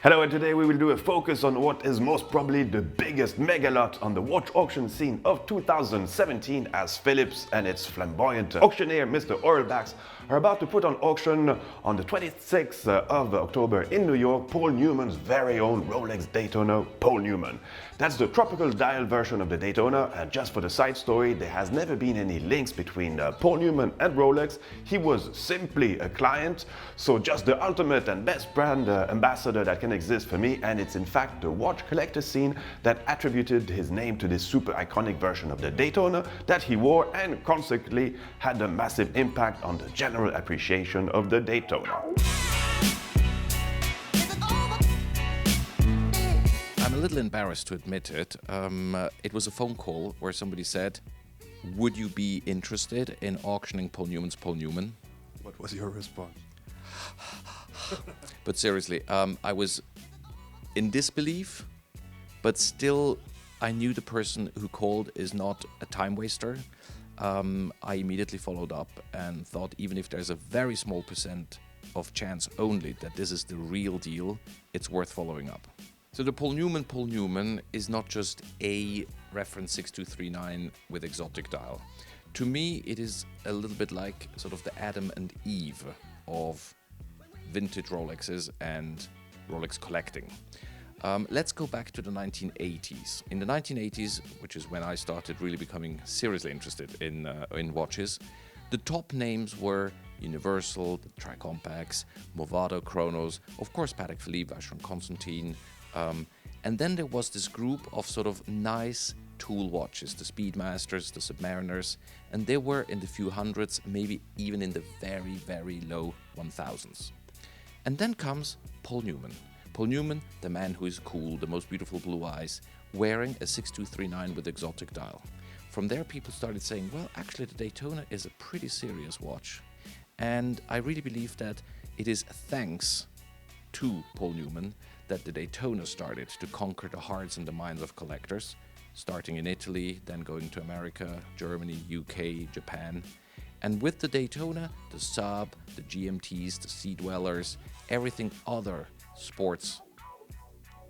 Hello, and today we will do a focus on what is most probably the biggest mega lot on the watch auction scene of 2017, as Phillips and its flamboyant auctioneer Mr. Bacs are about to put on auction on the 26th of October in New York Paul Newman's very own Rolex Daytona Paul Newman. That's the tropical dial version of the Daytona, and just for the side story, there has never been any links between Paul Newman and Rolex. He was simply a client, so just the ultimate and best brand ambassador that can exist for me, and it's in fact the watch collector scene that attributed his name to this super iconic version of the Daytona that he wore, and consequently had a massive impact on the general appreciation of the Daytona. I'm a little embarrassed to admit it. It was a phone call where somebody said, would you be interested in auctioning Paul Newman's Paul Newman? What was your response? But seriously, I was in disbelief, but still I knew the person who called is not a time waster. I immediately followed up and thought, even if there's a very small percent of chance only that this is the real deal, it's worth following up. So the Paul Newman is not just a reference 6239 with exotic dial. To me, it is a little bit like sort of the Adam and Eve of vintage Rolexes and Rolex collecting. Let's go back to the 1980s. In the 1980s, which is when I started really becoming seriously interested in watches, the top names were Universal, the Tricompax, Movado Chronos, of course Patek Philippe, Vacheron Constantin, and then there was this group of sort of nice tool watches, the Speedmasters, the Submariners, and they were in the few hundreds, maybe even in the very, very low 1000s. And then comes Paul Newman. Paul Newman, the man who is cool, the most beautiful blue eyes, wearing a 6239 with exotic dial. From there, people started saying, well, actually, the Daytona is a pretty serious watch. And I really believe that it is thanks to Paul Newman that the Daytona started to conquer the hearts and the minds of collectors, starting in Italy, then going to America, Germany, UK, Japan. And with the Daytona, the Sub, the GMTs, the Sea Dwellers, everything other sports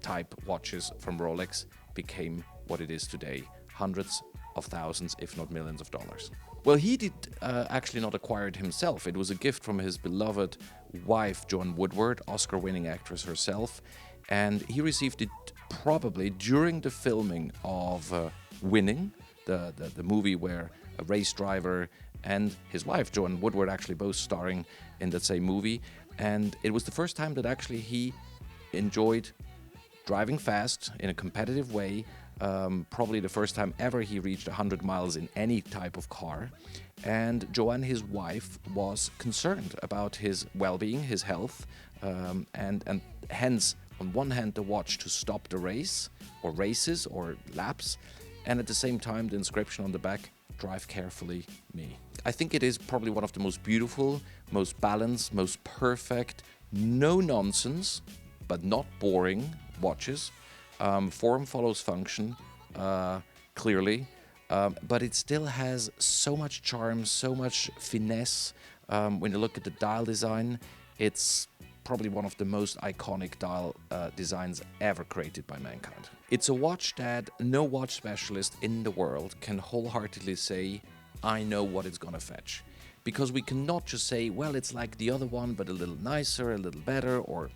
type watches from Rolex became what it is today, hundreds of thousands, if not millions of dollars. Well, he did actually not acquire it himself. It was a gift from his beloved wife, Joan Woodward, Oscar-winning actress herself, and he received it probably during the filming of Winning, the movie where a race driver and his wife, Joan Woodward, actually both starring in that same movie. And it was the first time that actually he enjoyed driving fast in a competitive way. Probably the first time ever he reached 100 miles in any type of car. And Joanne, his wife, was concerned about his well-being, his health, and hence, on one hand, the watch to stop the race, or races, or laps, and at the same time, the inscription on the back, drive carefully, me. I think it is probably one of the most beautiful, most balanced, most perfect, no nonsense, but not boring watches. Form follows function, clearly, but it still has so much charm, so much finesse. When you look at the dial design, it's probably one of the most iconic dial designs ever created by mankind. It's a watch that no watch specialist in the world can wholeheartedly say, I know what it's gonna fetch. Because we cannot just say, well, it's like the other one, but a little nicer, a little better, or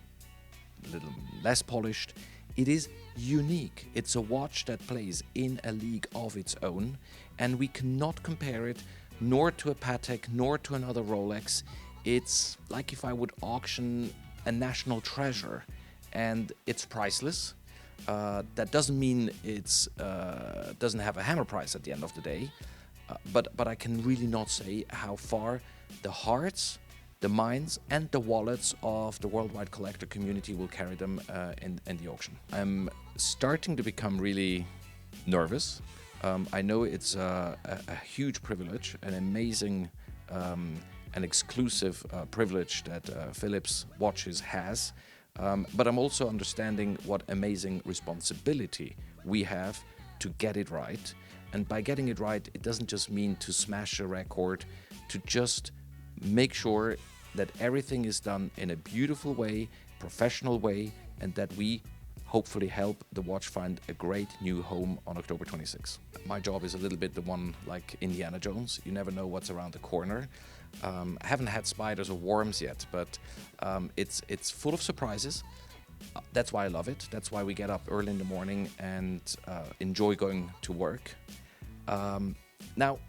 a little less polished. It is unique. It's a watch that plays in a league of its own, and we cannot compare it nor to a Patek, nor to another Rolex. It's like if I would auction a national treasure, and it's priceless. That doesn't mean it's doesn't have a hammer price at the end of the day, but I can really not say how far the hearts, the minds, and the wallets of the worldwide collector community will carry them in the auction. I'm starting to become really nervous. I know it's a huge privilege, an amazing an exclusive privilege that Phillips Watches has, but I'm also understanding what amazing responsibility we have to get it right. And by getting it right, it doesn't just mean to smash a record, to just make sure that everything is done in a beautiful way, professional way, and that we hopefully help the watch find a great new home on October 26th. My job is a little bit the one like Indiana Jones. You never know what's around the corner. I haven't had spiders or worms yet, but it's full of surprises. That's why I love it. That's why we get up early in the morning and enjoy going to work. Now,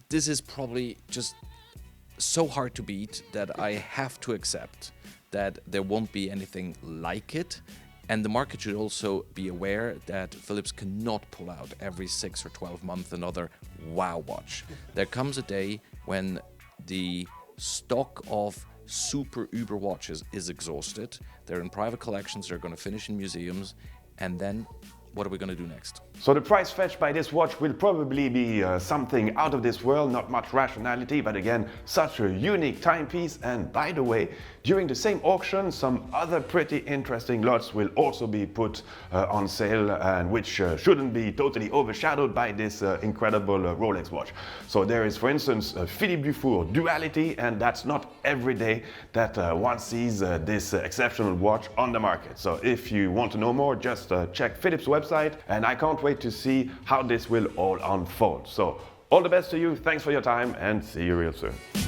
this is probably just so hard to beat that I have to accept that there won't be anything like it. And the market should also be aware that Phillips cannot pull out every 6 or 12 months another wow watch. There comes a day when the stock of super uber watches is exhausted. They're in private collections, they're going to finish in museums, and then what are we going to do next? So the price fetched by this watch will probably be something out of this world, not much rationality, but again, such a unique timepiece. And by the way, during the same auction, some other pretty interesting lots will also be put on sale, and which shouldn't be totally overshadowed by this incredible Rolex watch. So there is, for instance, Philippe Dufour Duality, and that's not every day that one sees this exceptional watch on the market. So if you want to know more, just check Philips' website, and I can't wait to see how this will all unfold. So all the best to you, thanks for your time, and see you real soon.